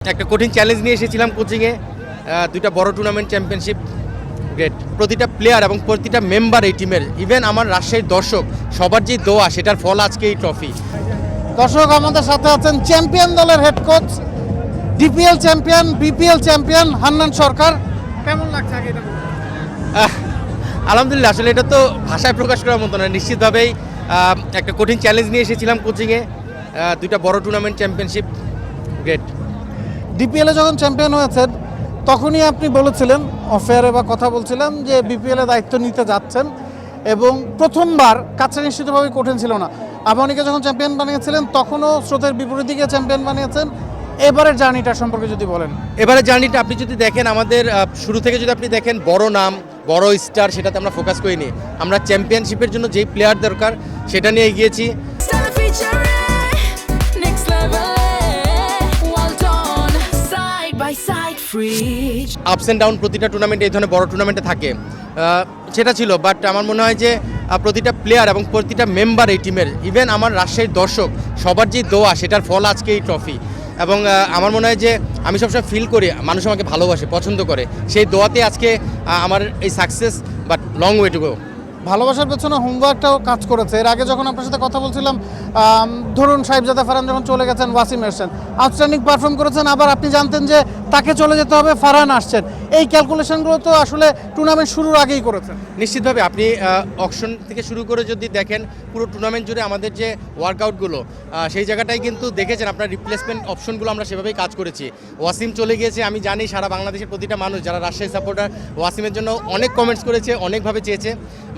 একটা কঠিন চ্যালেঞ্জ নিয়ে এসেছিলাম কোচিংয়ে, দুইটা বড় টুর্নামেন্ট চ্যাম্পিয়নশিপ, গ্রেট। প্রতিটা প্লেয়ার এবং প্রতিটা মেম্বার এই টিমের, ইভেন আমার রাজশাহীর দর্শক সবার যে দোয়া, সেটার ফল আজকে এই ট্রফি। দর্শক আমাদের সাথে আছেন চ্যাম্পিয়ন দলের head coach, DPL champion, BPL champion Hannan Sarkar. কেমন লাগছে আগে এটা বলুন? আলহামদুলিল্লাহ, আসলে এটা তো ভাষায় প্রকাশ করার মতো না। নিশ্চিতভাবেই একটা কঠিন চ্যালেঞ্জ নিয়ে এসেছিলাম কোচিংয়ে, দুইটা বড় টুর্নামেন্ট চ্যাম্পিয়নশিপ, গ্রেট। ডিপিএলে যখন চ্যাম্পিয়ন হয়েছেন তখনই আপনি বলেছিলেন, অফেয়ারে বা কথা বলছিলাম যে বিপিএলে দায়িত্ব নিতে যাচ্ছেন, এবং প্রথমবার কাছে নিশ্চিতভাবে কঠিন ছিল না। আবাহনীকে যখন চ্যাম্পিয়ন বানিয়েছিলেন তখনও স্রোতের বিপরীত দিকে চ্যাম্পিয়ন বানিয়েছেন। এবারের জার্নিটা সম্পর্কে যদি বলেন। এবারে জার্নিটা আপনি যদি দেখেন, আমাদের শুরু থেকে যদি আপনি দেখেন, বড় নাম, বড় স্টার, সেটাতে আমরা ফোকাস করিনি। আমরা চ্যাম্পিয়নশিপের জন্য যেই প্লেয়ার দরকার সেটা নিয়ে এগিয়েছি। আপস অ্যান্ড ডাউন প্রতিটা টুর্নামেন্টে, এই ধরনের বড় টুর্নামেন্টে থাকে, সেটা ছিল। বাট আমার মনে হয় যে প্রতিটা প্লেয়ার এবং প্রতিটা মেম্বার এই টিমের, ইভেন আমার রাজশাহীর দর্শক সবার যে দোয়া, সেটার ফল আজকে এই ট্রফি। এবং আমার মনে হয় যে আমি সবসময় ফিল করি মানুষ আমাকে ভালোবাসে, পছন্দ করে, সেই দোয়াতে আজকে আমার এই success, but long way to go. ভালোবাসার পেছনে হোমওয়ার্কটাও কাজ করেছে। এর আগে যখন আপনার সাথে কথা বলছিলাম, ধরুন সাহেবজাদা ফারহান যখন চলে গেছেন, ওয়াসিম এসছেন, আউটস্ট্যান্ডিং পারফর্ম করেছেন, আবার আপনি জানতেন যে তাকে চলে যেতে হবে, ফারহান আসছেন। এই ক্যালকুলেশনগুলো তো আসলে টুর্নামেন্ট শুরুর আগেই করেছেন। নিশ্চিতভাবে আপনি অকশন থেকে শুরু করে যদি দেখেন, পুরো টুর্নামেন্ট জুড়ে আমাদের যে ওয়ার্কআউটগুলো, সেই জায়গাটাই কিন্তু দেখেছেন আপনার, রিপ্লেসমেন্ট অপশনগুলো আমরা সেভাবেই কাজ করেছি। ওয়াসিম চলে গিয়েছে, আমি জানি সারা বাংলাদেশের প্রতিটা মানুষ যারা রাজশাহী সাপোর্টার ওয়াসিমের জন্য অনেক কমেন্টস করেছে, অনেকভাবে চেয়েছে।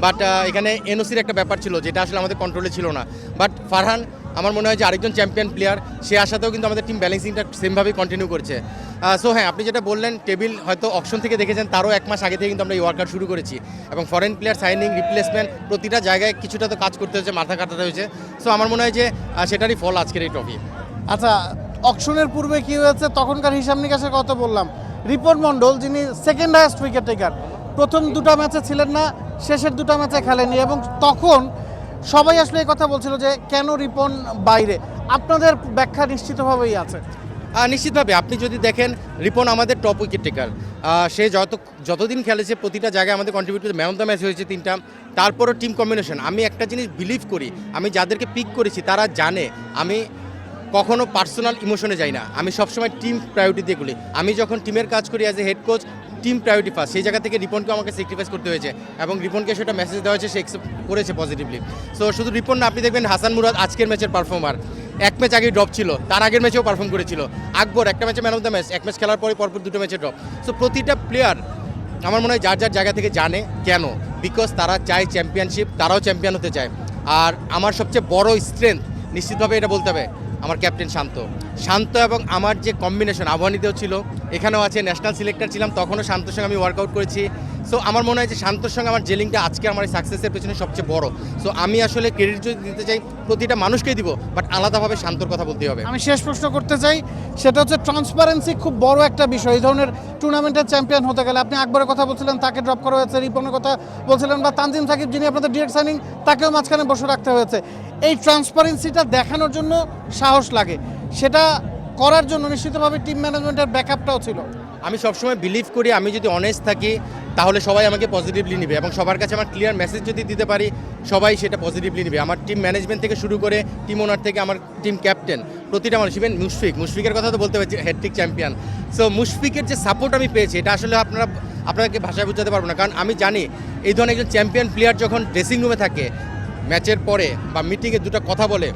বাট এখানে এনওসির একটা ব্যাপার ছিল, যেটা আসলে আমাদের কন্ট্রোলে ছিল না। বাট ফারহান আমার মনে হয় যে আরেকজন চ্যাম্পিয়ন প্লেয়ার, সে আসাতেও কিন্তু আমাদের টিম ব্যালেন্সিংটা সেমভাবেই কন্টিনিউ করছে। সো হ্যাঁ, আপনি যেটা বললেন, টেবিল হয়তো অকশন থেকে দেখেছেন, তারও 1 মাস আগে থেকে কিন্তু আমরা এই ওয়ার্কআউট শুরু করেছি। এবং ফরেন প্লেয়ার সাইনিং, রিপ্লেসমেন্ট, প্রতিটা জায়গায় কিছুটা তো কাজ করতে হয়েছে, মাথা কাটাতে হয়েছে। সো আমার মনে হয় যে সেটারই ফল আজকের এই ট্রফি। আচ্ছা, অকশনের পূর্বে কি হয়েছে তখনকার হিসাব নিকাশের কথা বললাম। রিপন মণ্ডল, যিনি সেকেন্ড হাইয়েস্ট উইকেট টেকার, প্রথম দুটো ম্যাচে ছিলেন না, শেষের দুটো ম্যাচে খেলেনি, এবং তখন সবাই আসলে এই কথা বলছিল যে কেন রিপন বাইরে। আপনাদের ব্যাখ্যা নিশ্চিতভাবেই আছে। নিশ্চিতভাবে আপনি যদি দেখেন, রিপন আমাদের টপ উইকেট টেকার। সে যতদিন খেলেছে প্রতিটা জায়গায় আমাদের কন্ট্রিবিউট করে, ম্যান অফ দ্য ম্যাচ হয়েছে 3টা। তারপরও টিম কম্বিনেশন, আমি একটা জিনিস বিলিভ করি, আমি যাদেরকে পিক করেছি তারা জানে আমি কখনো পার্সোনাল ইমোশনে যাই না, আমি সবসময় টিম প্রায়োরিটি দিয়ে করি। আমি যখন টিমের কাজ করি as a head coach, team priority first. সেই জায়গা থেকে রিপনকে আমাকে স্যাক্রিফাইস করতে হয়েছে, এবং রিপনকে সেটা মেসেজ দেওয়া হয়েছে, সে অ্যাকসেপ্ট করেছে পজিটিভলি। সো শুধু রিপন না, আপনি দেখবেন হাসান মুরাদ আজকের ম্যাচের পারফর্মার, 1 ম্যাচ আগেই ড্রপ ছিল, তার আগের ম্যাচেও পারফর্ম করেছিল। আকবর একটা ম্যাচে man of the match, 1 match খেলার পরে পরপর 2টো ম্যাচে ড্রপ। সো প্রতিটা প্লেয়ার আমার মনে হয় যার যার জায়গা থেকে জানে কেন, বিকজ তারা চায় চ্যাম্পিয়নশিপ, তারাও চ্যাম্পিয়ন হতে চায়। আর আমার সবচেয়ে বড় স্ট্রেংথ, নিশ্চিতভাবে এটা বলতে হবে, আমার ক্যাপ্টেন শান্ত, এবং আমার যে কম্বিনেশন আবাহনীতেও ছিল, এখানেও আছে। ন্যাশনাল সিলেক্টর ছিলাম, তখনও শান্তর সঙ্গে আমি ওয়ার্কআউট করেছি। সো আমার মনে হয় যে শান্তর সঙ্গে আমার জেলিংটা আজকে আমার এই সাকসেসের পেছনে সবচেয়ে বড়। সো আমি আসলে ক্রেডিট যদি দিতে চাই, প্রতিটা মানুষকেই দিব, বাট আলাদাভাবে শান্তর কথা বলতে হবে। আমি শেষ প্রশ্ন করতে চাই, সেটা হচ্ছে ট্রান্সপারেন্সি খুব বড় একটা বিষয়। এই ধরনের টুর্নামেন্টের চ্যাম্পিয়ন হতে গেলে, আপনি আকবরের কথা বলছিলেন, তাকে ড্রপ করা হয়েছে, রিপনের কথা বলছিলেন, বা তানজিম সাকিব যিনি আপনাদের ডিরেক্ট সাইনিং, তাকেও মাঝখানে বসে রাখতে হয়েছে। এই ট্রান্সপারেন্সিটা দেখানোর জন্য সাহস লাগে, সেটা করার জন্য নিশ্চিতভাবে টিম ম্যানেজমেন্টের ব্যাকআপটাও ছিল। আমি সবসময় বিলিভ করি, আমি যদি অনেস্ট থাকি তাহলে সবাই আমাকে পজিটিভলি নেবে, এবং সবার কাছে আমার ক্লিয়ার মেসেজ যদি দিতে পারি, সবাই সেটা পজিটিভলি নেবে। আমার টিম ম্যানেজমেন্ট থেকে শুরু করে টিম ওনার থেকে আমার টিম ক্যাপ্টেন, প্রতিটা মানুষ, ইভেন মুশফিকের কথা তো বলতে পারছি, হ্যাটট্রিক চ্যাম্পিয়ন। সো মুশফিকের যে সাপোর্ট আমি পেয়েছি, এটা আসলে আপনাকে ভাষায় বোঝাতে পারবো না। কারণ আমি জানি এই ধরনের একজন চ্যাম্পিয়ন প্লেয়ার যখন ড্রেসিং রুমে থাকে, ম্যাচের পরে বা মিটিংয়ে দুটো কথা বলে,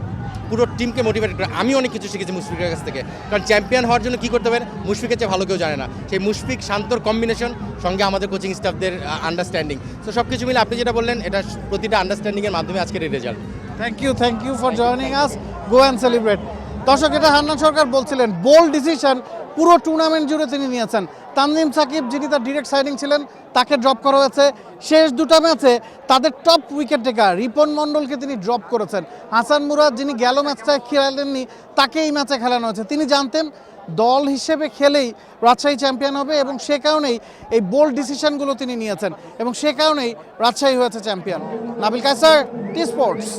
পুরো টিমকে মোটিভেট করে। আমি অনেক কিছু শিখেছি মুশফিকের কাছ থেকে, কারণ চ্যাম্পিয়ন হওয়ার জন্য কী করতে হবে মুশফিকের চেয়ে ভালো কেউ জানে না। সেই মুশফিক শান্তর কম্বিনেশন, সঙ্গে আমাদের কোচিং স্টাফদের আন্ডারস্ট্যান্ডিং, তো সব কিছু মিলে আপনি যেটা বললেন, এটা প্রতিটা আন্ডারস্ট্যান্ডিংয়ের মাধ্যমে আজকের এই result. Thank you for joining us. Go and celebrate. দর্শক, এটা হান্নান সরকার বলছিলেন, বোল্ড ডিসিশন পুরো টুর্নামেন্ট জুড়ে তিনি নিয়েছেন। তানজিম সাকিব, যিনি তার ডিরেক্ট সাইনিং ছিলেন, তাকে ড্রপ করা হয়েছে। শেষ দুটো ম্যাচে তাদের টপ উইকেট টেকার রিপন মণ্ডলকে তিনি ড্রপ করেছেন। হাসান মুরাদ, যিনি গেল ম্যাচটায় খেলেননি, তাকে এই ম্যাচে খেলানো হয়েছে। তিনি জানতেন দল হিসেবে খেলেই রাজশাহী চ্যাম্পিয়ন হবে, এবং সে কারণেই এই বোল্ড ডিসিশনগুলো তিনি নিয়েছেন, এবং সে কারণেই রাজশাহী হয়েছে champion. Nabil Kaiser, T Sports.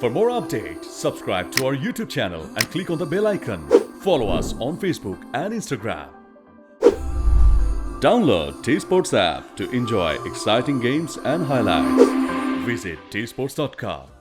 For more updates, subscribe to our YouTube channel and click on the bell icon. Follow us on Facebook and Instagram. Download T Sports app to enjoy exciting games and highlights. Visit tsports.com.